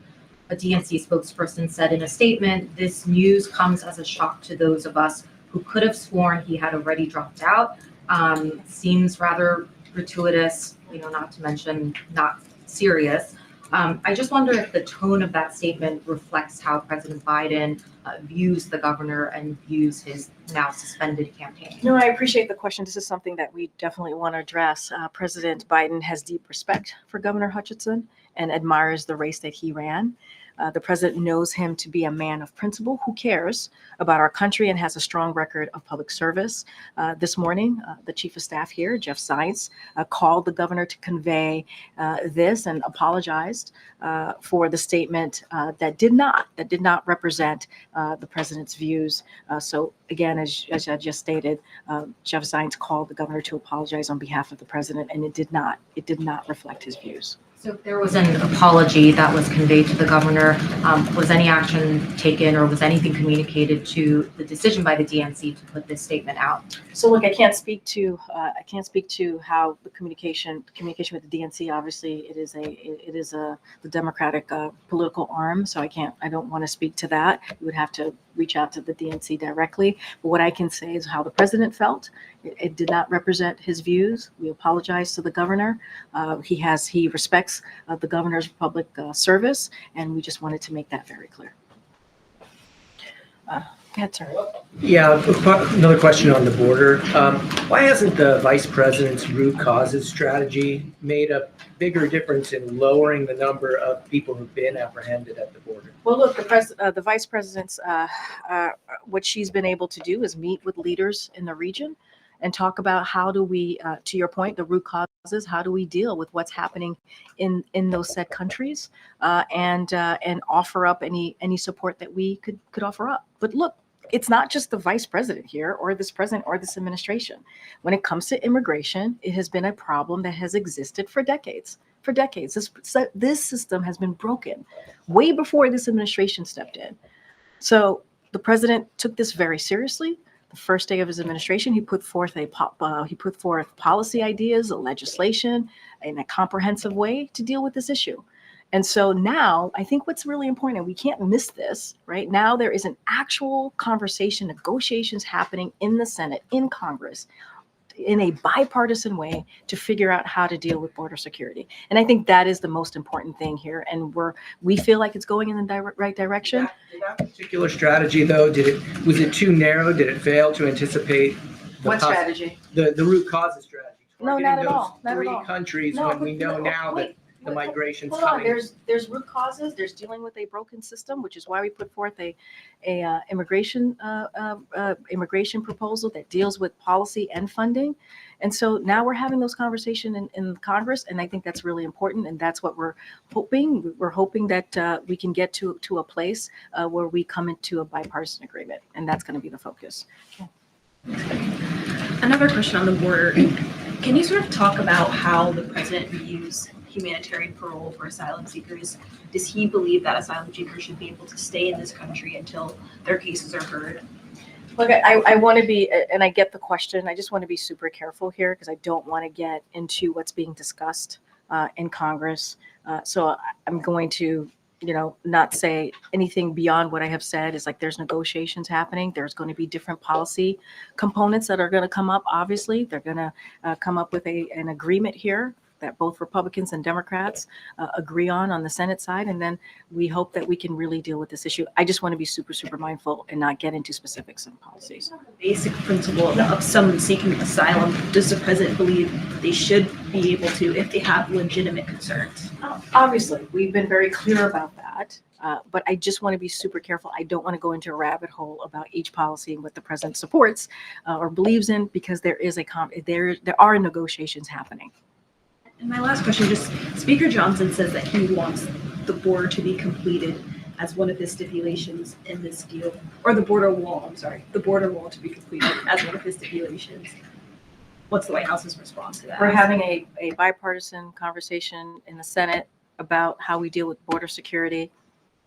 Speaker 6: a DNC spokesperson said in a statement, "This news comes as a shock to those of us who could have sworn he had already dropped out." Seems rather gratuitous, not to mention not serious. I just wonder if the tone of that statement reflects how President Biden views the governor and views his now suspended campaign.
Speaker 1: No, I appreciate the question. This is something that we definitely want to address. President Biden has deep respect for Governor Hutchinson and admires the race that he ran. The president knows him to be a man of principle who cares about our country and has a strong record of public service. This morning, the chief of staff here, Jeff Zients, called the governor to convey this and apologized for the statement that did not represent the president's views. So again, as I just stated, Jeff Zients called the governor to apologize on behalf of the president, and it did not reflect his views.
Speaker 6: So if there was an apology that was conveyed to the governor, was any action taken or was anything communicated to the decision by the DNC to put this statement out?
Speaker 1: So look, I can't speak to how the communication with the DNC. Obviously, it is the Democratic political arm. So I don't want to speak to that. You would have to reach out to the DNC directly. But what I can say is how the president felt. It did not represent his views. We apologize to the governor. He respects the governor's public service, and we just wanted to make that very clear. Go ahead, sir.
Speaker 14: Yeah, another question on the border. Why hasn't the vice president's root causes strategy made a bigger difference in lowering the number of people who've been apprehended at the border?
Speaker 1: Well, look, the vice president's what she's been able to do is meet with leaders in the region and talk about how do we, to your point, the root causes, how do we deal with what's happening in those said countries, and offer up any support that we could offer up. But look, it's not just the vice president here or this president or this administration. When it comes to immigration, it has been a problem that has existed for decades. For decades, this system has been broken way before this administration stepped in. So the president took this very seriously. The first day of his administration, he put forth policy ideas, legislation in a comprehensive way to deal with this issue. And so now I think what's really important, and we can't miss this, right? Now there is an actual conversation, negotiations happening in the Senate, in Congress, in a bipartisan way to figure out how to deal with border security. And I think that is the most important thing here. And we feel like it's going in the right direction.
Speaker 14: That particular strategy, though, was it too narrow? Did it fail to anticipate
Speaker 1: What strategy?
Speaker 14: The root causes strategy?
Speaker 1: No, not at all. Not at
Speaker 14: Three
Speaker 1: all.
Speaker 14: countries
Speaker 1: No,
Speaker 14: when we know now that the migration's coming.
Speaker 1: There's root causes. There's dealing with a broken system, which is why we put forth a immigration proposal that deals with policy and funding. And so now we're having those conversations in Congress, and I think that's really important. And that's what we're hoping. We're hoping that we can get to a place where we come into a bipartisan agreement, and that's going to be the focus.
Speaker 15: Another question on the border. Can you sort of talk about how the president views humanitarian parole for asylum seekers? Does he believe that asylum seekers should be able to stay in this country until their cases are heard?
Speaker 1: Look, I want to be, and I get the question, I just want to be super careful here because I don't want to get into what's being discussed in Congress. So I'm going to, not say anything beyond what I have said. Is like there's negotiations happening. There's going to be different policy components that are going to come up. Obviously, they're going to come up with an agreement here that both Republicans and Democrats agree on the Senate side. And then we hope that we can really deal with this issue. I just want to be super, super mindful and not get into specifics and policies.
Speaker 15: Basic principle of someone seeking asylum, does the president believe they should be able to if they have legitimate concerns?
Speaker 1: Obviously, we've been very clear about that. But I just want to be super careful. I don't want to go into a rabbit hole about each policy and what the president supports or believes in, because there are negotiations happening.
Speaker 15: And my last question, just Speaker Johnson says that he wants the border to be completed as one of his stipulations in this deal, or the border wall to be completed as one of his stipulations. What's the White House's response to that?
Speaker 1: We're having a bipartisan conversation in the Senate about how we deal with border security.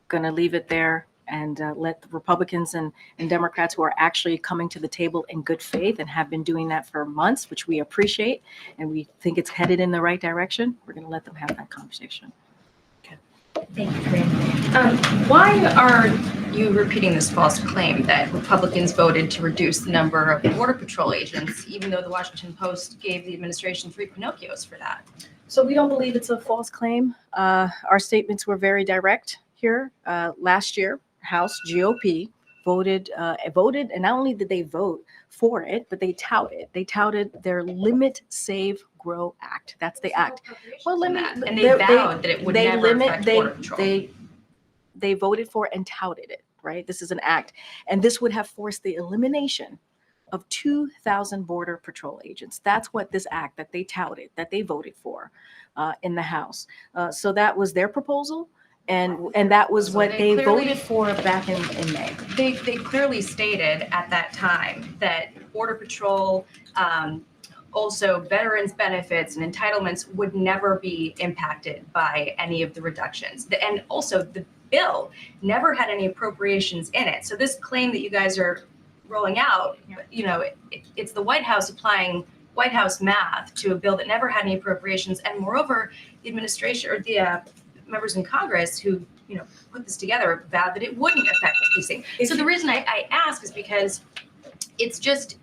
Speaker 1: Going to leave it there and let the Republicans and Democrats who are actually coming to the table in good faith and have been doing that for months, which we appreciate, and we think it's headed in the right direction. We're going to let them have that conversation.
Speaker 4: Thank you, Corinne. Why are you repeating this false claim that Republicans voted to reduce the number of Border Patrol agents, even though the Washington Post gave the administration 3 Pinocchios for that?
Speaker 1: So we don't believe it's a false claim. Our statements were very direct here. Last year, House GOP voted, and not only did they vote for it, but they touted their Limit, Save, Grow Act. That's the act. Well,
Speaker 4: And they vowed that it would never affect Border Patrol.
Speaker 1: They voted for and touted it, right? This is an act. And this would have forced the elimination of 2,000 Border Patrol agents. That's what this act that they touted, that they voted for in the House. So that was their proposal. And that was what they voted for back in May.
Speaker 4: They clearly stated at that time that Border Patrol also veterans benefits and entitlements would never be impacted by any of the reductions. And also the bill never had any appropriations in it. So this claim that you guys are rolling out, it's the White House applying White House math to a bill that never had any appropriations. And moreover, the administration or the members in Congress who put this together vowed that it wouldn't affect policing. So the reason I ask is because it's just,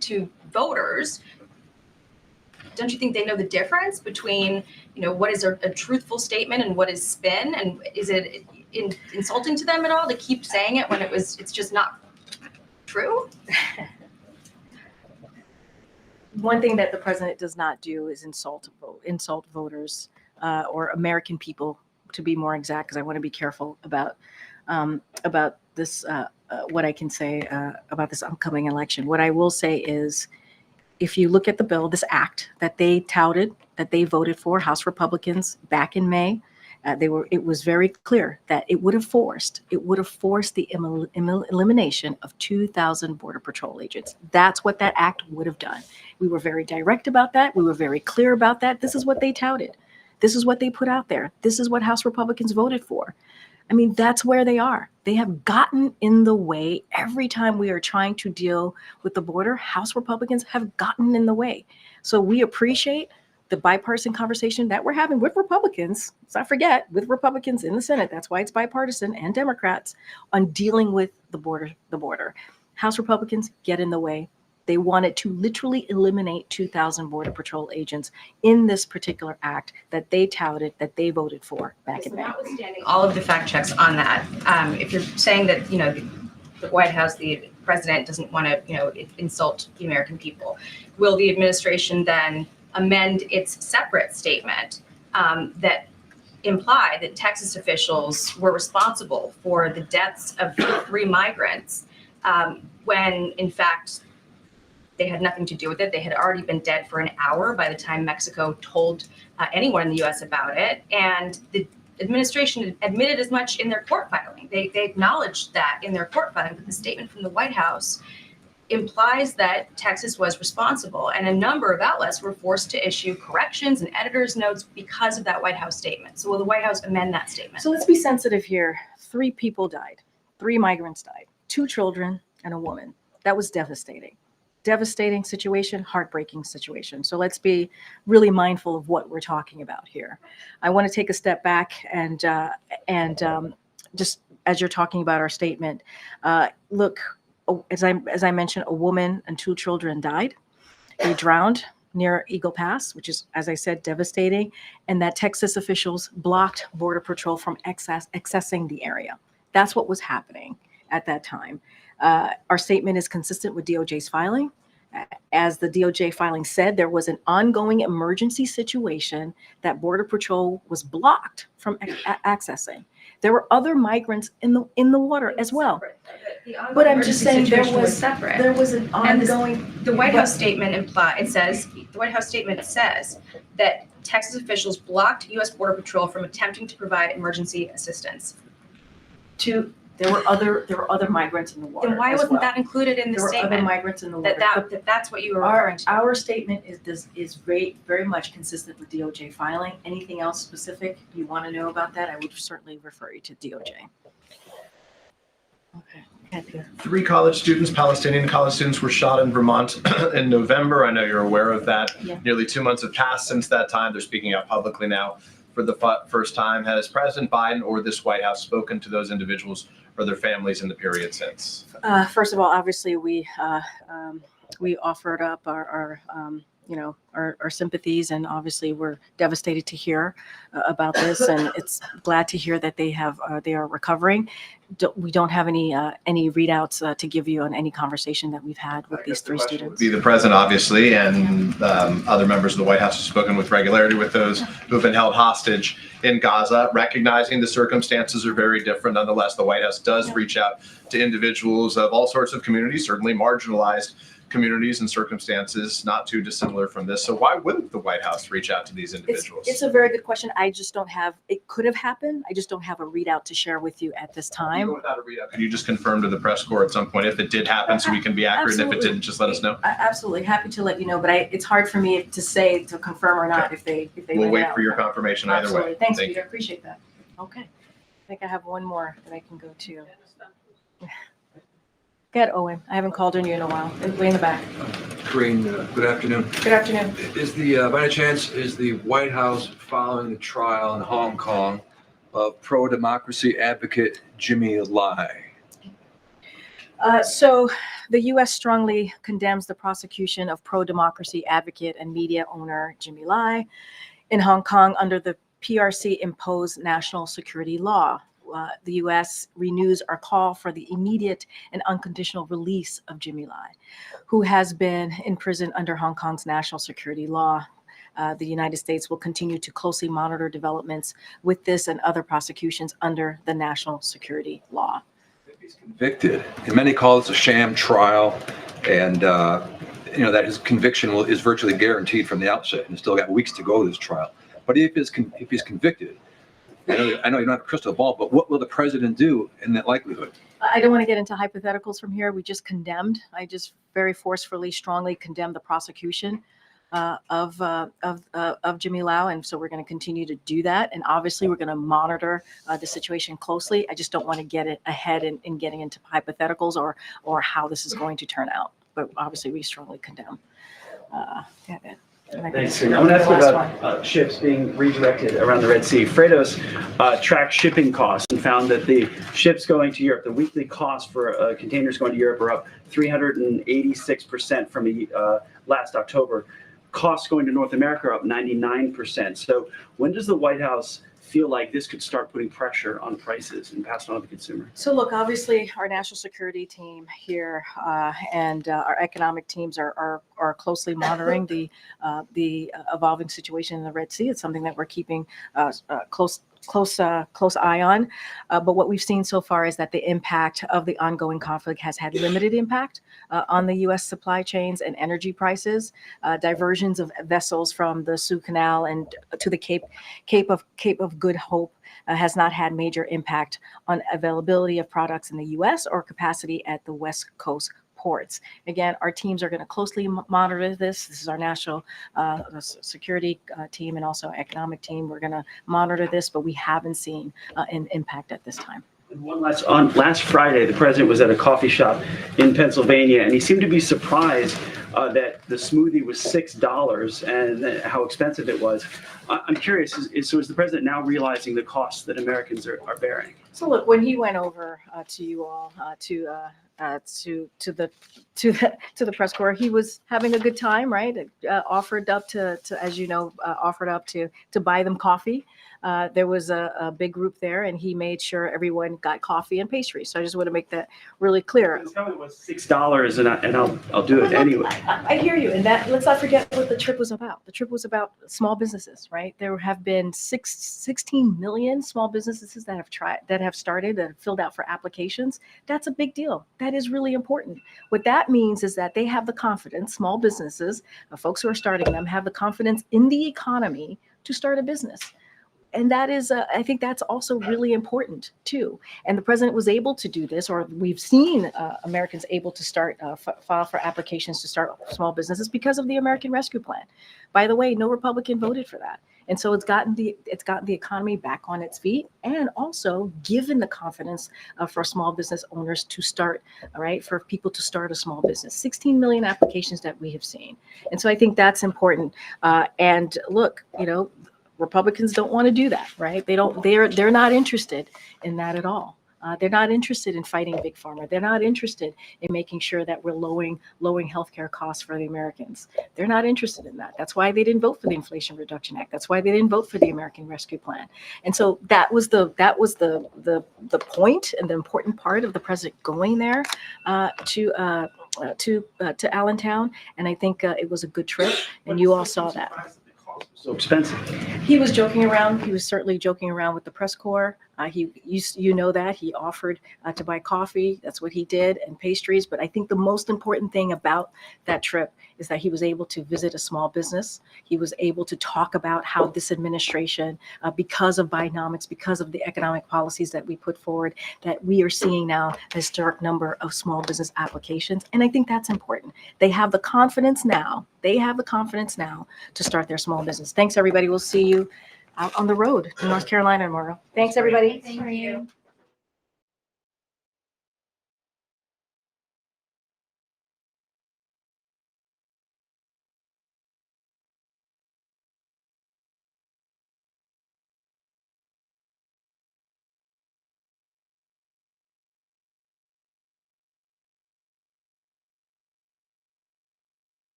Speaker 4: to voters, don't you think they know the difference between, what is a truthful statement and what is spin? And is it insulting to them at all to keep saying it when it's just not true?
Speaker 1: One thing that the president does not do is insult voters or American people, to be more exact, because I want to be careful about this, what I can say about this upcoming election. What I will say is, if you look at the bill, this act that they touted, that they voted for, House Republicans back in May, it was very clear that it would have forced the elimination of 2,000 Border Patrol agents. That's what that act would have done. We were very direct about that. We were very clear about that. This is what they touted. This is what they put out there. This is what House Republicans voted for. I mean, that's where they are. They have gotten in the way every time we are trying to deal with the border. House Republicans have gotten in the way. So we appreciate the bipartisan conversation that we're having with Republicans. Let's not forget, with Republicans in the Senate. That's why it's bipartisan, and Democrats on dealing with the border. House Republicans get in the way. They wanted to literally eliminate 2,000 Border Patrol agents in this particular act that they touted, that they voted for back in May.
Speaker 4: Notwithstanding all of the fact checks on that, if you're saying that, the White House, the president doesn't want to, insult the American people, will the administration then amend its separate statement that imply that Texas officials were responsible for the deaths of 3 migrants when, in fact, they had nothing to do with it? They had already been dead for an hour by the time Mexico told anyone in the U.S. about it. And the administration admitted as much in their court filing. They acknowledged that in their court filing, but the statement from the White House implies that Texas was responsible. And a number of outlets were forced to issue corrections and editor's notes because of that White House statement. So will the White House amend that statement?
Speaker 1: So let's be sensitive here. 3 people died. 3 migrants died. 2 children and a woman. That was devastating. Devastating situation, heartbreaking situation. So let's be really mindful of what we're talking about here. I want to take a step back and just as you're talking about our statement, look, as I mentioned, a woman and 2 children died. They drowned near Eagle Pass, which is, as I said, devastating, and that Texas officials blocked Border Patrol from accessing the area. That's what was happening at that time. Our statement is consistent with DOJ's filing. As the DOJ filing said, there was an ongoing emergency situation that Border Patrol was blocked from accessing. There were other migrants in the water as well. But I'm just saying there was an ongoing.
Speaker 4: The White House statement the White House statement says that Texas officials blocked U.S. Border Patrol from attempting to provide emergency assistance.
Speaker 1: There were other migrants in the water.
Speaker 4: Then why wasn't that included in the statement?
Speaker 1: There were other migrants in the water.
Speaker 4: That's what you were referring to.
Speaker 1: Our statement is very much consistent with DOJ filing. Anything else specific you want to know about that, I would certainly refer you to DOJ. Okay.
Speaker 9: 3 college students, Palestinian college students, were shot in Vermont in November. I know you're aware of that.
Speaker 1: Yeah.
Speaker 9: Nearly 2 months have passed since that time. They're speaking out publicly now for the first time. Has President Biden or this White House spoken to those individuals or their families in the period since?
Speaker 1: First of all, obviously we offered up our sympathies, and obviously we're devastated to hear about this, and it's glad to hear that they are recovering. We don't have any readouts to give you on any conversation that we've had with these 3 students.
Speaker 9: Be the president, obviously, and other members of the White House have spoken with regularity with those who have been held hostage in Gaza, recognizing the circumstances are very different. Nonetheless, the White House does reach out to individuals of all sorts of communities, certainly marginalized communities and circumstances not too dissimilar from this. So why wouldn't the White House reach out to these individuals?
Speaker 1: It's a very good question. I just don't have, it could have happened. I just don't have a readout to share with you at this time.
Speaker 9: Without a readout, could you just confirm to the press corps at some point if it did happen so we can be accurate? And if it
Speaker 1: Absolutely.
Speaker 9: didn't, just let us know.
Speaker 1: Absolutely. Happy to let you know, but it's hard for me to say, to confirm or not if they
Speaker 9: We'll
Speaker 1: went
Speaker 9: wait
Speaker 1: out.
Speaker 9: for your confirmation either
Speaker 1: Absolutely.
Speaker 9: way.
Speaker 1: Thanks,
Speaker 9: Thank
Speaker 1: Peter.
Speaker 9: you.
Speaker 1: Appreciate that. Okay. I think I have one more that I can go to. Go ahead, Owen. I haven't called on you in a while. Way in the back.
Speaker 16: Green, good afternoon.
Speaker 1: Good afternoon.
Speaker 16: Is the, by any chance, is the White House following the trial in Hong Kong of pro-democracy advocate Jimmy Lai?
Speaker 1: So the U.S. strongly condemns the prosecution of pro-democracy advocate and media owner Jimmy Lai in Hong Kong under the PRC-imposed national security law. The U.S. renews our call for the immediate and unconditional release of Jimmy Lai, who has been in prison under Hong Kong's national security law. The United States will continue to closely monitor developments with this and other prosecutions under the national security law.
Speaker 16: He's convicted, and many call this a sham trial, and that his conviction is virtually guaranteed from the outset, and he's still got weeks to go to this trial. But if he's convicted, I know you don't have a crystal ball, but what will the president do in that likelihood?
Speaker 1: I don't want to get into hypotheticals from here. We just condemned. I just very forcefully, strongly condemned the prosecution of Jimmy Lai, and so we're going to continue to do that. And obviously, we're going to monitor the situation closely. I just don't want to get it ahead in getting into hypotheticals or how this is going to turn out. But obviously, we strongly condemn.
Speaker 17: Thanks. I want to ask you about ships being redirected around the Red Sea. Freightos tracked shipping costs and found that the ships going to Europe, the weekly cost for containers going to Europe are up 386% from last October. Costs going to North America are up 99%. So when does the White House feel like this could start putting pressure on prices and pass it on to the consumer?
Speaker 1: So look, obviously, our national security team here and our economic teams are closely monitoring the evolving situation in the Red Sea. It's something that we're keeping close eye on. But what we've seen so far is that the impact of the ongoing conflict has had limited impact on the U.S. supply chains and energy prices. Diversions of vessels from the Suez Canal and to the Cape of Good Hope has not had major impact on availability of products in the U.S. or capacity at the West Coast ports. Again, our teams are going to closely monitor this. This is our national security team and also economic team. We're going to monitor this, but we haven't seen an impact at this time.
Speaker 17: And one last Friday, the president was at a coffee shop in Pennsylvania, and he seemed to be surprised that the smoothie was $6 and how expensive it was. I'm curious, so is the president now realizing the costs that Americans are bearing?
Speaker 1: So look, when he went over to you all to the press corps, he was having a good time, right? Offered up to as you know, offered up to buy them coffee. There was a big group there, and he made sure everyone got coffee and pastries. So I just want to make that really clear.
Speaker 17: Tell me it was $6, and I'll do it anyway.
Speaker 1: I hear you, and that let's not forget what the trip was about. The trip was about small businesses, right? There have been 16 million small businesses that have started and filled out for applications. That's a big deal. That is really important. What that means is that they have the confidence, small businesses, folks who are starting them, have the confidence in the economy to start a business. And that is, I think that's also really important too. And the president was able to do this, or we've seen Americans able to start, file for applications to start small businesses because of the American Rescue Plan. By the way, no Republican voted for that. And so it's gotten the economy back on its feet, and also given the confidence for small business owners to start, all right, for people to start a small business. 16 million applications that we have seen. And so I think that's important. And look, you know, Republicans don't want to do that, right? They're not interested in that at all. They're not interested in fighting Big Pharma. They're not interested in making sure that we're lowering healthcare costs for the Americans. They're not interested in that. That's why they didn't vote for the Inflation Reduction Act. That's why they didn't vote for the American Rescue Plan. And so that was the point and the important part of the president going there to Allentown. And I think it was a good trip, and you all saw that.
Speaker 17: So expensive.
Speaker 1: He was joking around. He was certainly joking around with the press corps. You know that he offered to buy coffee. That's what he did, and pastries. But I think the most important thing about that trip is that he was able to visit a small business. He was able to talk about how this administration, because of Bidenomics, because of the economic policies that we put forward, that we are seeing now a historic number of small business applications. And I think that's important. They have the confidence now. They have the confidence now to start their small business. Thanks, everybody. We'll see you out on the road in North Carolina tomorrow. Thanks, everybody.
Speaker 4: Thank you.